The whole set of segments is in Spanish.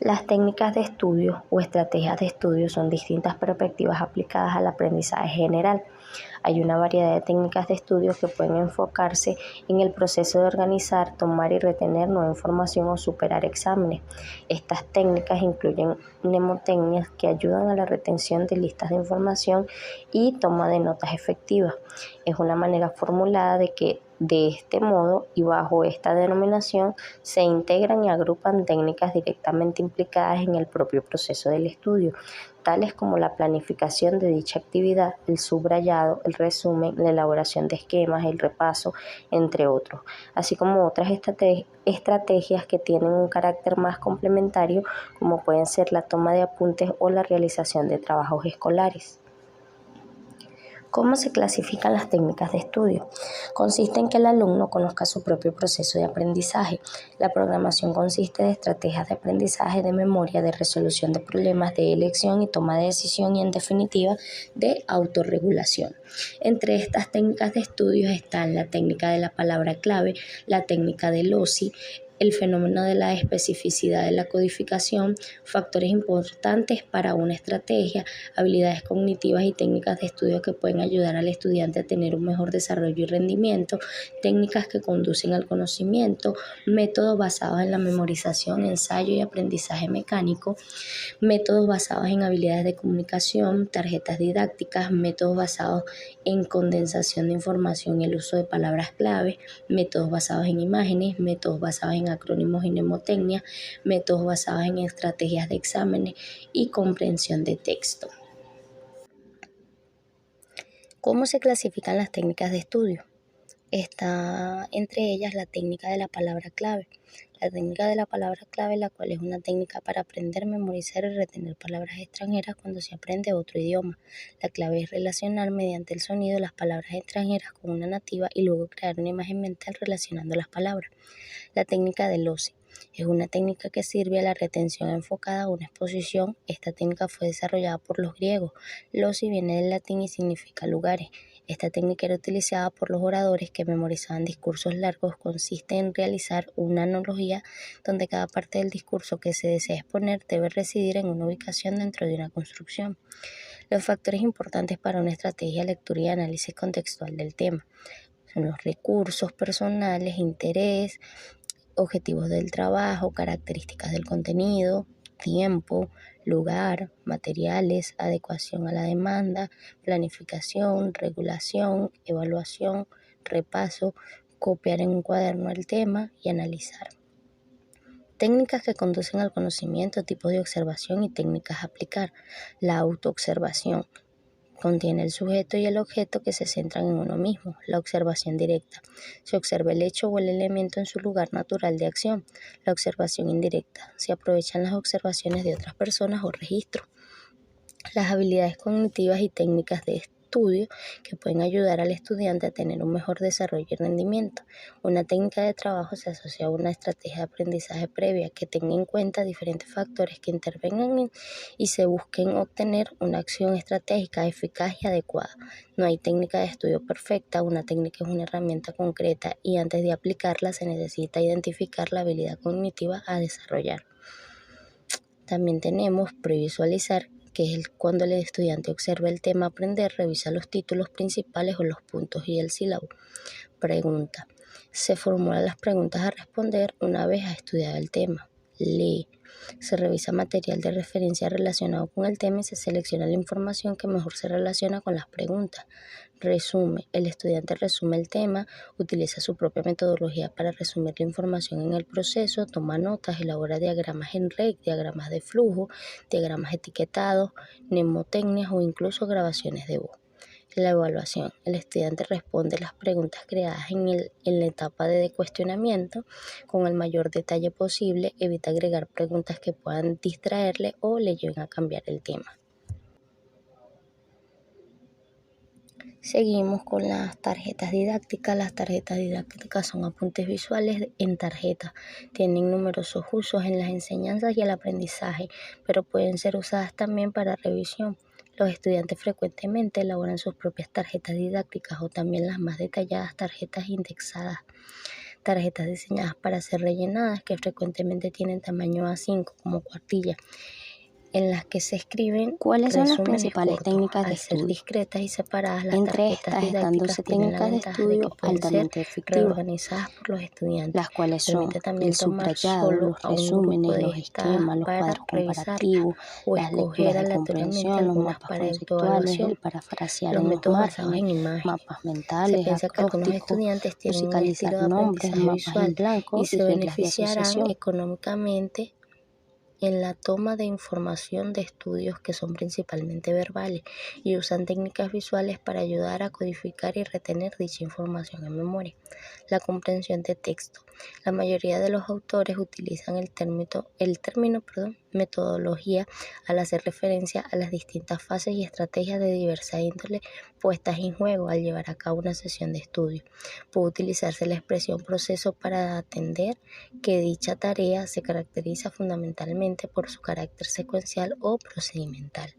Las técnicas de estudio o estrategias de estudio son distintas perspectivas aplicadas al aprendizaje general. Hay una variedad de técnicas de estudio que pueden enfocarse en el proceso de organizar, tomar y retener nueva información o superar exámenes. Estas técnicas incluyen mnemotecnias que ayudan a la retención de listas de información y toma de notas efectivas. Es una manera formulada de que de este modo y bajo esta denominación se integran y agrupan técnicas directamente implicadas en el propio proceso del estudio, tales como la planificación de dicha actividad, el subrayado, el resumen, la elaboración de esquemas, el repaso, entre otros, así como otras estrategias que tienen un carácter más complementario, como pueden ser la toma de apuntes o la realización de trabajos escolares. ¿Cómo se clasifican las técnicas de estudio? Consiste en que el alumno conozca su propio proceso de aprendizaje. La programación consiste de estrategias de aprendizaje, de memoria, de resolución de problemas, de elección y toma de decisión y, en definitiva, de autorregulación. Entre estas técnicas de estudio están la técnica de la palabra clave, la técnica del OSI, el fenómeno de la especificidad de la codificación, factores importantes para una estrategia, habilidades cognitivas y técnicas de estudio que pueden ayudar al estudiante a tener un mejor desarrollo y rendimiento, técnicas que conducen al conocimiento, métodos basados en la memorización, ensayo y aprendizaje mecánico, métodos basados en habilidades de comunicación, tarjetas didácticas, métodos basados en condensación de información y el uso de palabras clave, métodos basados en imágenes, métodos basados en acrónimos y mnemotecnia, métodos basados en estrategias de exámenes y comprensión de texto. ¿Cómo se clasifican las técnicas de estudio? Está entre ellas la técnica de la palabra clave. La técnica de la palabra clave, la cual es una técnica para aprender, memorizar y retener palabras extranjeras cuando se aprende otro idioma. La clave es relacionar mediante el sonido las palabras extranjeras con una nativa y luego crear una imagen mental relacionando las palabras. La técnica del OSI es una técnica que sirve a la retención enfocada a una exposición. Esta técnica fue desarrollada por los griegos. Loci viene del latín y significa lugares. Esta técnica era utilizada por los oradores que memorizaban discursos largos. Consiste en realizar una analogía donde cada parte del discurso que se desea exponer debe residir en una ubicación dentro de una construcción. Los factores importantes para una estrategia de lectura y análisis contextual del tema son los recursos personales, interés, objetivos del trabajo, características del contenido, tiempo, lugar, materiales, adecuación a la demanda, planificación, regulación, evaluación, repaso, copiar en un cuaderno el tema y analizar. Técnicas que conducen al conocimiento, tipos de observación y técnicas a aplicar. La autoobservación contiene el sujeto y el objeto que se centran en uno mismo. La observación directa. Se observa el hecho o el elemento en su lugar natural de acción. La observación indirecta. Se aprovechan las observaciones de otras personas o registros. Las habilidades cognitivas y técnicas de estudio que pueden ayudar al estudiante a tener un mejor desarrollo y rendimiento. Una técnica de trabajo se asocia a una estrategia de aprendizaje previa que tenga en cuenta diferentes factores que intervengan y se busquen obtener una acción estratégica eficaz y adecuada. No hay técnica de estudio perfecta, una técnica es una herramienta concreta y antes de aplicarla se necesita identificar la habilidad cognitiva a desarrollar. También tenemos previsualizar, que es cuando el estudiante observa el tema a aprender, revisa los títulos principales o los puntos y el sílabo. Pregunta. Se formulan las preguntas a responder una vez ha estudiado el tema. Lee. Se revisa material de referencia relacionado con el tema y se selecciona la información que mejor se relaciona con las preguntas. Resume. El estudiante resume el tema, utiliza su propia metodología para resumir la información en el proceso, toma notas, elabora diagramas en red, diagramas de flujo, diagramas etiquetados, mnemotecnias o incluso grabaciones de voz. La evaluación. El estudiante responde las preguntas creadas en la etapa de cuestionamiento con el mayor detalle posible, evita agregar preguntas que puedan distraerle o le lleven a cambiar el tema. Seguimos con las tarjetas didácticas. Las tarjetas didácticas son apuntes visuales en tarjeta. Tienen numerosos usos en las enseñanzas y el aprendizaje, pero pueden ser usadas también para revisión. Los estudiantes frecuentemente elaboran sus propias tarjetas didácticas o también las más detalladas tarjetas indexadas. tarjetas diseñadas para ser rellenadas que frecuentemente tienen tamaño A5 como cuartilla, en las que se escriben ¿Cuáles son las resúmenes principales cortos. técnicas de Al ser estudio? discretas y separadas, las Entre tarjetas estas están didácticas 12 tienen la técnicas de ventaja de que estudio pueden ser altamente efectivas, reorganizadas por los estudiantes. las cuales son Permite también el tomar subrayado, solo los a un grupo resúmenes, de los estas esquemas, los para cuadros revisarlas comparativos, o las escoger lecturas de aleatoriamente comprensión, los algunas mapas para conceptuales, el autoevaluación. parafrasear Los en los métodos basados márgenes, en imágenes. mapas Se mentales, piensa que algunos acrósticos, estudiantes tienen un musicalizar estilo de nombres, aprendizaje mapas en visual y blanco y se reglas de beneficiarán asociación. económicamente en la toma de información de estudios que son principalmente verbales y usan técnicas visuales para ayudar a codificar y retener dicha información en memoria. La comprensión de texto. La mayoría de los autores utilizan el término metodología al hacer referencia a las distintas fases y estrategias de diversa índole puestas en juego al llevar a cabo una sesión de estudio. Puede utilizarse la expresión proceso para atender que dicha tarea se caracteriza fundamentalmente por su carácter secuencial o procedimental.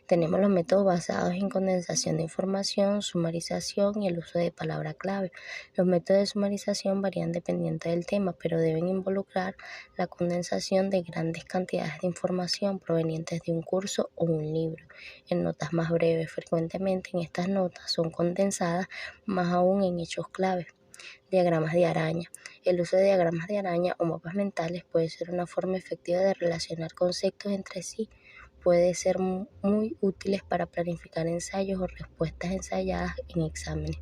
Tenemos los métodos basados en condensación de información, sumarización y el uso de palabra clave. Los métodos de sumarización varían dependiendo del tema, pero deben involucrar la condensación de grandes cantidades de información provenientes de un curso o un libro en notas más breves. Frecuentemente en estas notas son condensadas más aún en hechos claves. Diagramas de araña. El uso de diagramas de araña o mapas mentales puede ser una forma efectiva de relacionar conceptos entre sí. Puede ser muy útiles para planificar ensayos o respuestas ensayadas en exámenes.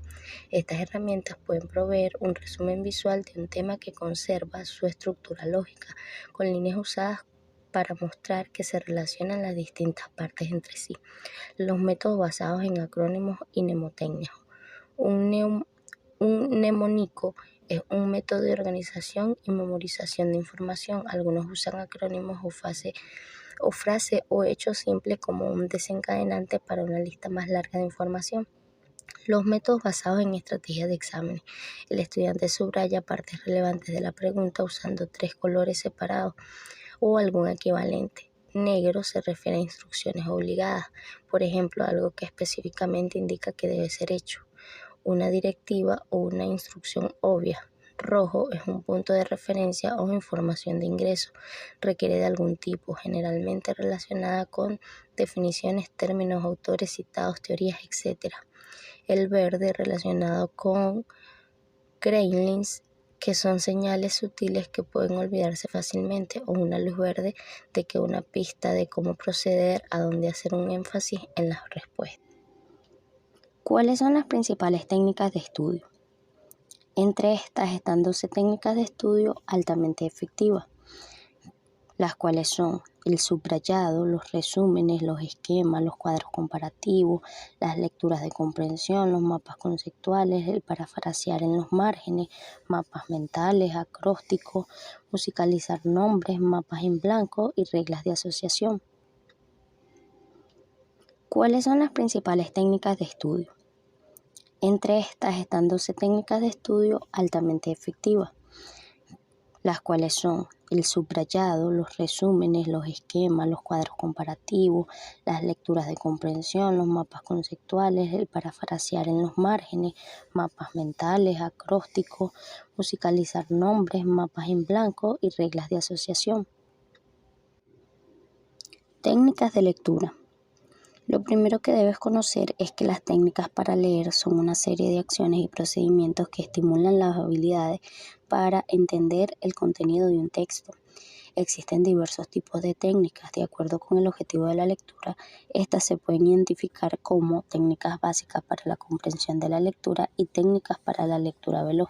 Estas herramientas pueden proveer un resumen visual de un tema que conserva su estructura lógica, con líneas usadas para mostrar que se relacionan las distintas partes entre sí. Los métodos basados en acrónimos y mnemotecnia. Un mnemónico es un método de organización y memorización de información. Algunos usan acrónimos o frase o hecho simple como un desencadenante para una lista más larga de información. Los métodos basados en estrategias de exámenes. El estudiante subraya partes relevantes de la pregunta usando 3 colores separados o algún equivalente. Negro se refiere a instrucciones obligadas, por ejemplo, algo que específicamente indica que debe ser hecho, una directiva o una instrucción obvia. Rojo es un punto de referencia o información de ingreso. Requiere de algún tipo, generalmente relacionada con definiciones, términos, autores citados, teorías, etc. El verde relacionado con gremlins, que son señales sutiles que pueden olvidarse fácilmente, o una luz verde de que una pista de cómo proceder, a dónde hacer un énfasis en las respuestas. ¿Cuáles son las principales técnicas de estudio? Entre estas están 12 técnicas de estudio altamente efectivas, las cuales son el subrayado, los resúmenes, los esquemas, los cuadros comparativos, las lecturas de comprensión, los mapas conceptuales, el parafrasear en los márgenes, mapas mentales, acrósticos, musicalizar nombres, mapas en blanco y reglas de asociación. ¿Cuáles son las principales técnicas de estudio? Entre estas están 12 técnicas de estudio altamente efectivas, las cuales son el subrayado, los resúmenes, los esquemas, los cuadros comparativos, las lecturas de comprensión, los mapas conceptuales, el parafrasear en los márgenes, mapas mentales, acrósticos, musicalizar nombres, mapas en blanco y reglas de asociación. Técnicas de lectura. Lo primero que debes conocer es que las técnicas para leer son una serie de acciones y procedimientos que estimulan las habilidades para entender el contenido de un texto. Existen diversos tipos de técnicas. De acuerdo con el objetivo de la lectura, estas se pueden identificar como técnicas básicas para la comprensión de la lectura y técnicas para la lectura veloz.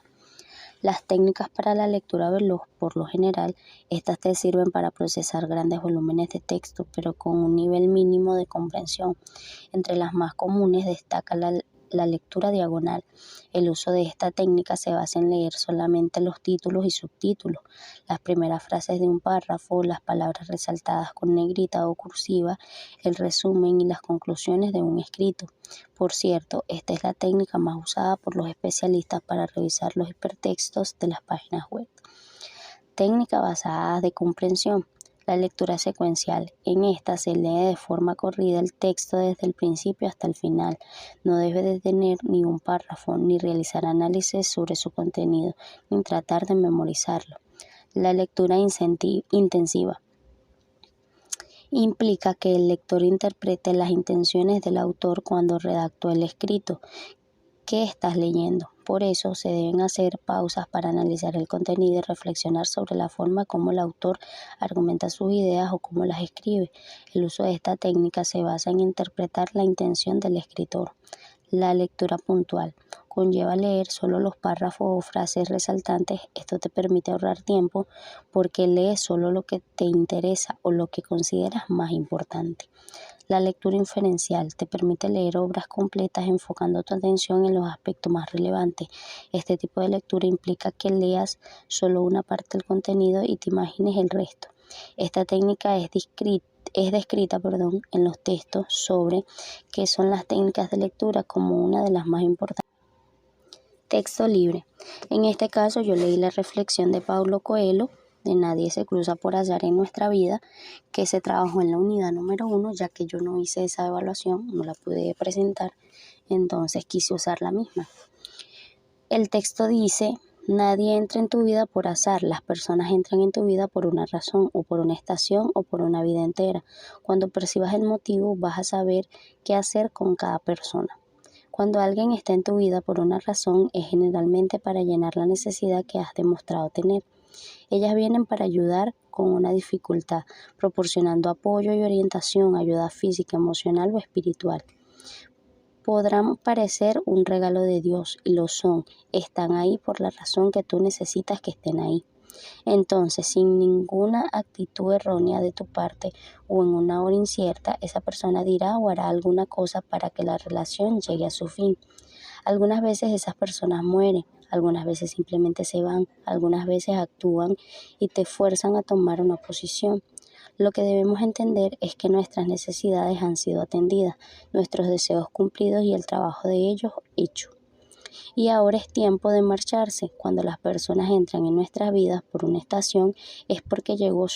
Las técnicas para la lectura veloz, por lo general, estas te sirven para procesar grandes volúmenes de texto, pero con un nivel mínimo de comprensión. Entre las más comunes destaca la lectura diagonal. El uso de esta técnica se basa en leer solamente los títulos y subtítulos, las primeras frases de un párrafo, las palabras resaltadas con negrita o cursiva, el resumen y las conclusiones de un escrito. Por cierto, esta es la técnica más usada por los especialistas para revisar los hipertextos de las páginas web. Técnica basada de comprensión. La lectura secuencial. En esta se lee de forma corrida el texto desde el principio hasta el final. No debe detener ni un párrafo, ni realizar análisis sobre su contenido, ni tratar de memorizarlo. La lectura intensiva. Implica que el lector interprete las intenciones del autor cuando redactó el escrito que estás leyendo. Por eso se deben hacer pausas para analizar el contenido y reflexionar sobre la forma como el autor argumenta sus ideas o cómo las escribe. El uso de esta técnica se basa en interpretar la intención del escritor. La lectura puntual. Conlleva leer solo los párrafos o frases resaltantes. Esto te permite ahorrar tiempo porque lees solo lo que te interesa o lo que consideras más importante. La lectura inferencial te permite leer obras completas enfocando tu atención en los aspectos más relevantes. Este tipo de lectura implica que leas solo una parte del contenido y te imagines el resto. Esta técnica es descrita en los textos sobre qué son las técnicas de lectura como una de las más importantes. Texto libre. En este caso yo leí la reflexión de Paulo Coelho, de Nadie se cruza por azar en nuestra vida, que se trabajó en la unidad número 1, ya que yo no hice esa evaluación, no la pude presentar, entonces quise usar la misma. El texto dice: nadie entra en tu vida por azar, las personas entran en tu vida por una razón, o por una estación, o por una vida entera. Cuando percibas el motivo, vas a saber qué hacer con cada persona. Cuando alguien está en tu vida por una razón, es generalmente para llenar la necesidad que has demostrado tener. Ellas vienen para ayudar con una dificultad, proporcionando apoyo y orientación, ayuda física, emocional o espiritual. Podrán parecer un regalo de Dios, y lo son. Están ahí por la razón que tú necesitas que estén ahí. Entonces, sin ninguna actitud errónea de tu parte o en una hora incierta, esa persona dirá o hará alguna cosa para que la relación llegue a su fin. Algunas veces esas personas mueren, algunas veces simplemente se van, algunas veces actúan y te fuerzan a tomar una posición. Lo que debemos entender es que nuestras necesidades han sido atendidas, nuestros deseos cumplidos y el trabajo de ellos hecho. Y ahora es tiempo de marcharse. Cuando las personas entran en nuestras vidas por una estación, es porque llegó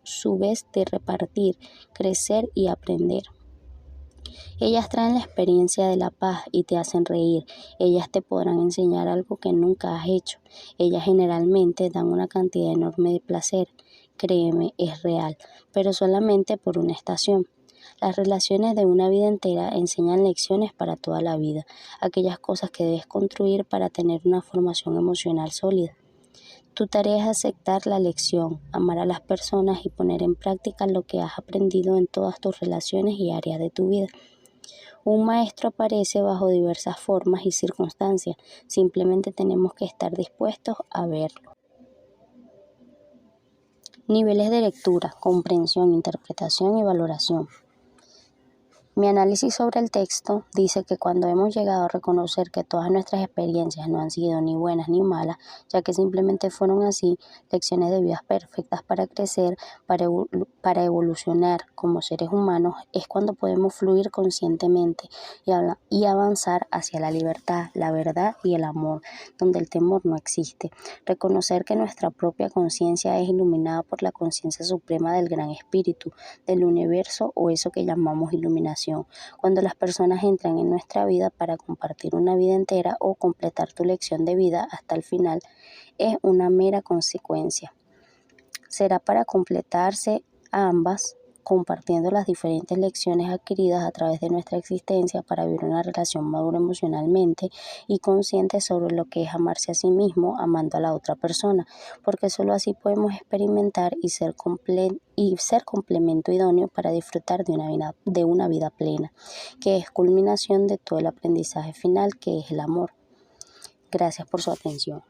su vez de repartir, crecer y aprender. Ellas traen la experiencia de la paz y te hacen reír. Ellas te podrán enseñar algo que nunca has hecho. Ellas generalmente dan una cantidad enorme de placer. Créeme, es real, pero solamente por una estación. Las relaciones de una vida entera enseñan lecciones para toda la vida, aquellas cosas que debes construir para tener una formación emocional sólida. Tu tarea es aceptar la lección, amar a las personas y poner en práctica lo que has aprendido en todas tus relaciones y áreas de tu vida. Un maestro aparece bajo diversas formas y circunstancias, simplemente tenemos que estar dispuestos a verlo. Niveles de lectura, comprensión, interpretación y valoración. Mi análisis sobre el texto dice que cuando hemos llegado a reconocer que todas nuestras experiencias no han sido ni buenas ni malas, ya que simplemente fueron así, lecciones de vidas perfectas para crecer, para evolucionar como seres humanos, es cuando podemos fluir conscientemente y avanzar hacia la libertad, la verdad y el amor, donde el temor no existe. Reconocer que nuestra propia conciencia es iluminada por la conciencia suprema del Gran Espíritu, del universo o eso que llamamos iluminación. Cuando las personas entran en nuestra vida para compartir una vida entera o completar tu lección de vida hasta el final, es una mera consecuencia. Será para completarse ambas, compartiendo las diferentes lecciones adquiridas a través de nuestra existencia para vivir una relación madura emocionalmente y consciente sobre lo que es amarse a sí mismo, amando a la otra persona, porque solo así podemos experimentar y ser complemento idóneo para disfrutar de una vida plena, que es culminación de todo el aprendizaje final, que es el amor. Gracias por su atención.